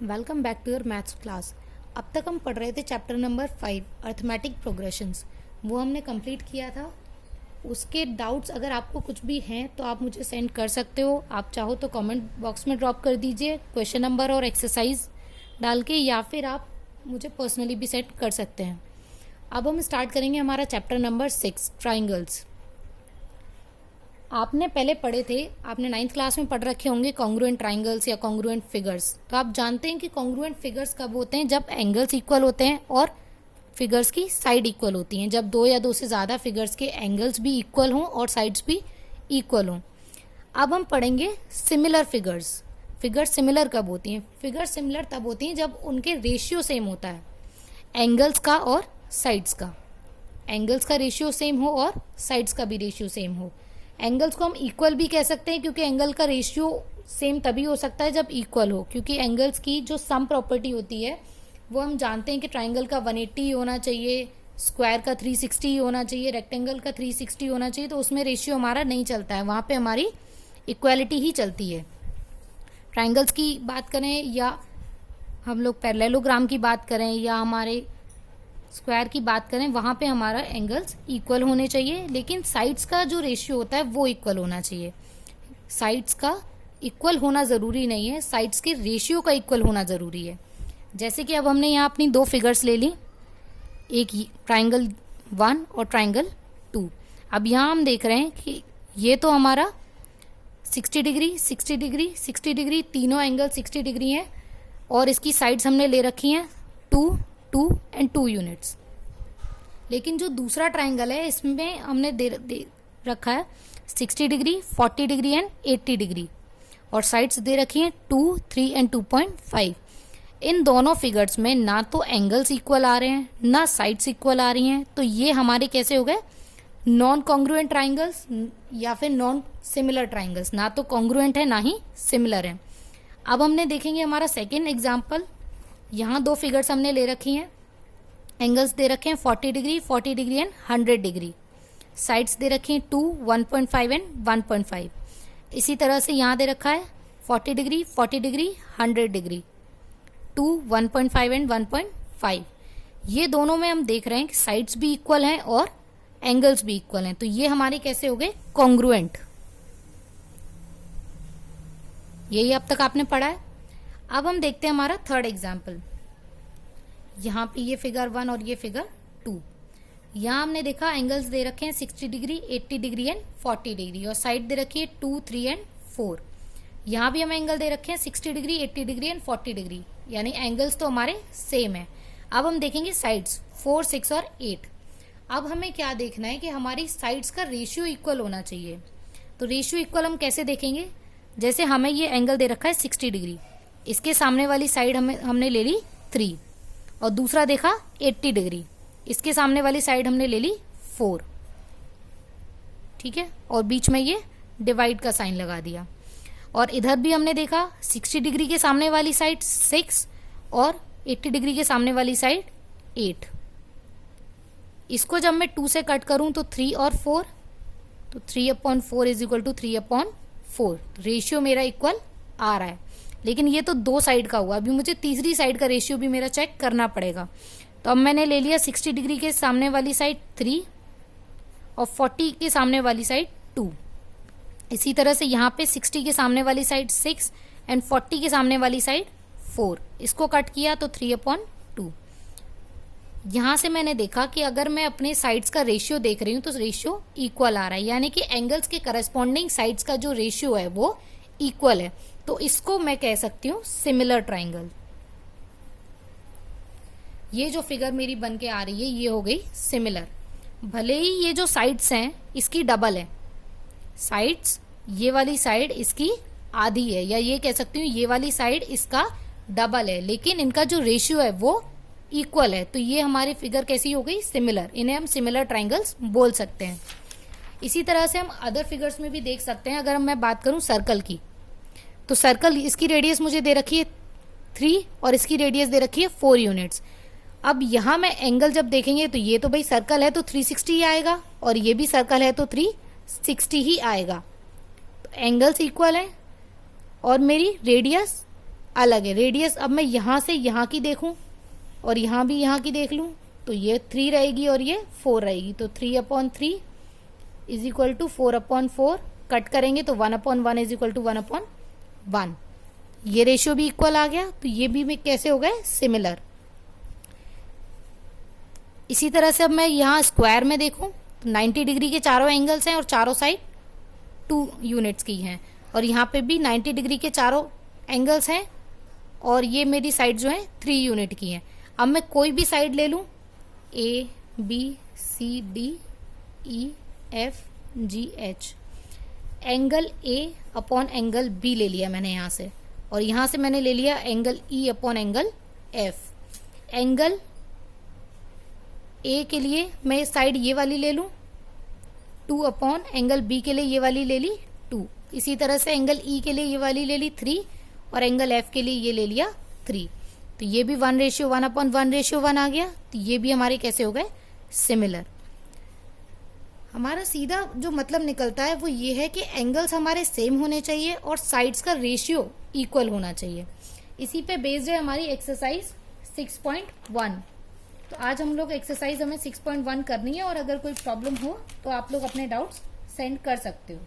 Welcome back to your maths class. अब तक हम पढ़ रहे थे चैप्टर नंबर 5 अर्थमेटिक प्रोग्रेशंस। वो हमने कंप्लीट किया था। उसके डाउट्स अगर आपको कुछ भी हैं तो आप मुझे सेंड कर सकते हो। आप चाहो तो कमेंट बॉक्स में ड्रॉप कर दीजिए क्वेश्चन नंबर और एक्सरसाइज डाल के, या फिर आप मुझे पर्सनली भी सेंड कर सकते हैं। अब हम स्टार्ट करेंगे हमारा चैप्टर नंबर 6 ट्राइंगल्स। आपने पहले पढ़े थे, आपने 9th क्लास में पढ़ रखे होंगे कॉन्ग्रुएंट ट्राइंगल्स या कॉन्ग्रुएंट फिगर्स। तो आप जानते हैं कि कॉन्ग्रुएंट फिगर्स कब होते हैं? जब एंगल्स इक्वल होते हैं और फिगर्स की साइड इक्वल होती हैं। जब दो या दो से ज़्यादा फिगर्स के एंगल्स भी इक्वल हों और साइड्स भी इक्वल हों। अब हम पढ़ेंगे सिमिलर फिगर्स। फिगर्स सिमिलर कब होती हैं? फिगर्स सिमिलर तब होती हैं जब उनके रेशियो सेम होता है, एंगल्स का और साइड्स का। एंगल्स का रेशियो सेम हो और साइड्स का भी रेशियो सेम हो। एंगल्स को हम इक्वल भी कह सकते हैं, क्योंकि एंगल का रेशियो सेम तभी हो सकता है जब इक्वल हो, क्योंकि एंगल्स की जो सम प्रॉपर्टी होती है वो हम जानते हैं कि ट्राइंगल का 180 होना चाहिए, स्क्वायर का 360 होना चाहिए, रेक्टेंगल का 360 होना चाहिए। तो उसमें रेशियो हमारा नहीं चलता है, वहाँ पे हमारी इक्वालिटी ही चलती है। ट्राइंगल्स की बात करें या हम लोग पैरेललोग्राम की बात करें या हमारे स्क्वायर की बात करें, वहाँ पे हमारा एंगल्स इक्वल होने चाहिए, लेकिन साइड्स का जो रेशियो होता है वो इक्वल होना चाहिए। साइड्स का इक्वल होना ज़रूरी नहीं है, साइड्स के रेशियो का इक्वल होना ज़रूरी है। जैसे कि अब हमने यहाँ अपनी दो फिगर्स ले ली, एक ट्राइंगल 1 और ट्राइंगल 2। अब यहाँ हम देख रहे हैं कि ये तो हमारा 60 डिग्री 60 डिग्री 60 डिग्री, तीनों एंगल 60 डिग्री हैं, और इसकी साइड्स हमने ले रखी हैं 2 2 एंड 2 यूनिट्स। लेकिन जो दूसरा ट्राइंगल है इसमें हमने दे रखा है 60 डिग्री 40 डिग्री एंड 80 डिग्री, और साइड्स दे रखी हैं 2 3 एंड 2.5। इन दोनों फिगर्स में ना तो एंगल्स इक्वल आ रहे हैं ना साइड्स इक्वल आ रही हैं, तो ये हमारे कैसे हो गए? नॉन कॉन्ग्रुएंट ट्राइंगल्स या फिर नॉन सिमिलर ट्राइंगल्स। ना तो कॉन्ग्रुएंट है ना ही सिमिलर है। अब हमने देखेंगे हमारा सेकेंड एग्जाम्पल। यहाँ दो फिगर्स हमने ले रखी हैं, एंगल्स दे रखे हैं 40 डिग्री एंड 100 डिग्री, साइड्स दे रखी हैं 2 1.5 एंड 1.5। इसी तरह से यहाँ दे रखा है 40 डिग्री 100 डिग्री, 2 1.5 एंड 1.5। ये दोनों में हम देख रहे हैं कि साइड्स भी इक्वल हैं और एंगल्स भी इक्वल हैं, तो ये हमारे कैसे हो गए? कॉन्ग्रुएंट। यही अब तक आपने पढ़ा है। अब हम देखते हैं हमारा थर्ड एग्जाम्पल। यहाँ पे ये फिगर 1 और ये फिगर 2। यहाँ हमने देखा एंगल्स दे रखे हैं 60 डिग्री 80 डिग्री एंड 40 डिग्री, और साइड दे रखी है 2 3 एंड 4। यहाँ भी हमें एंगल दे रखे हैं 60 डिग्री 80 डिग्री एंड 40 डिग्री, यानी एंगल्स तो हमारे सेम है। अब हम देखेंगे साइड्स 4 6 और 8। अब हमें क्या देखना है कि हमारी साइड्स का रेशियो इक्वल होना चाहिए। तो रेशियो इक्वल हम कैसे देखेंगे? जैसे हमें ये एंगल दे रखा है 60 डिग्री, इसके सामने वाली साइड हमने ले ली 3, और दूसरा देखा 80 डिग्री, इसके सामने वाली साइड हमने ले ली 4। ठीक है, और बीच में ये डिवाइड का साइन लगा दिया। और इधर भी हमने देखा 60 डिग्री के सामने वाली साइड 6 और 80 डिग्री के सामने वाली साइड 8। इसको जब मैं 2 से कट करूं तो 3 और 4, तो 3/4 इज इक्वल टू 3/4। रेशियो मेरा इक्वल आ रहा है, लेकिन ये तो दो साइड का हुआ। अभी मुझे तीसरी साइड का रेशियो भी मेरा चेक करना पड़ेगा। तो अब मैंने ले लिया 60 डिग्री के सामने वाली साइड 3 और 40 के सामने वाली साइड 2। इसी तरह से यहाँ पे 60 के सामने वाली साइड 6 एंड 40 के सामने वाली साइड 4। इसको कट किया तो 3/2। यहाँ से मैंने देखा कि अगर मैं अपने साइड्स का रेशियो देख रही हूँ तो रेशियो इक्वल आ रहा है, यानी कि एंगल्स के करस्पॉन्डिंग साइड्स का जो रेशियो है वो इक्वल है। तो इसको मैं कह सकती हूँ सिमिलर ट्राइंगल। ये जो फिगर मेरी बन के आ रही है ये हो गई सिमिलर। भले ही ये जो साइड्स हैं इसकी डबल है, साइड्स ये वाली साइड इसकी आधी है, या ये कह सकती हूँ ये वाली साइड इसका डबल है, लेकिन इनका जो रेशियो है वो इक्वल है। तो ये हमारी फिगर कैसी हो गई? सिमिलर। इन्हें हम सिमिलर ट्राइंगल्स बोल सकते हैं। इसी तरह से हम अदर फिगर्स में भी देख सकते हैं। अगर मैं बात करूं सर्कल की, तो सर्कल इसकी रेडियस मुझे दे रखी है 3 और इसकी रेडियस दे रखी है 4 यूनिट्स। अब यहाँ मैं एंगल जब देखेंगे तो ये तो भाई सर्कल है तो 360 ही आएगा, और ये भी सर्कल है तो 360 ही आएगा। तो एंगल्स इक्वल है और मेरी रेडियस अलग है। रेडियस अब मैं यहाँ से यहाँ की देखूं और यहाँ भी यहाँ की देख लूं तो ये 3 रहेगी और ये 4 रहेगी, तो 3/3 इज इक्वल टू 4/4। कट करेंगे तो 1/1 इज इक्वल टू 1/1। ये रेशियो भी इक्वल आ गया, तो ये भी कैसे हो गए, सिमिलर। इसी तरह से अब मैं यहाँ स्क्वायर में देखूं तो 90 डिग्री के चारों एंगल्स हैं और चारों साइड 2 यूनिट्स की हैं, और यहाँ पे भी 90 डिग्री के चारों एंगल्स हैं और ये मेरी साइड जो है 3 यूनिट की है। अब मैं कोई भी साइड ले लूं, A B C D E F G H, angle A upon angle B ले लिया मैंने यहाँ से, और यहाँ से मैंने ले लिया angle E upon angle F। Angle A के लिए मैं साइड ये वाली ले लूं 2 अपॉन एंगल B के लिए ये वाली ले ली 2। इसी तरह से एंगल E के लिए ये वाली ले ली 3 और एंगल F के लिए ये ले लिया 3। तो ये भी 1:1/1 आ गया, तो ये भी हमारे कैसे हो गए, सिमिलर। हमारा सीधा जो मतलब निकलता है वो ये है कि एंगल्स हमारे सेम होने चाहिए और साइड्स का रेशियो इक्वल होना चाहिए। इसी पे बेस्ड है हमारी एक्सरसाइज 6.1। तो आज हम लोग एक्सरसाइज हमें 6.1 करनी है, और अगर कोई प्रॉब्लम हो तो आप लोग अपने डाउट्स सेंड कर सकते हो।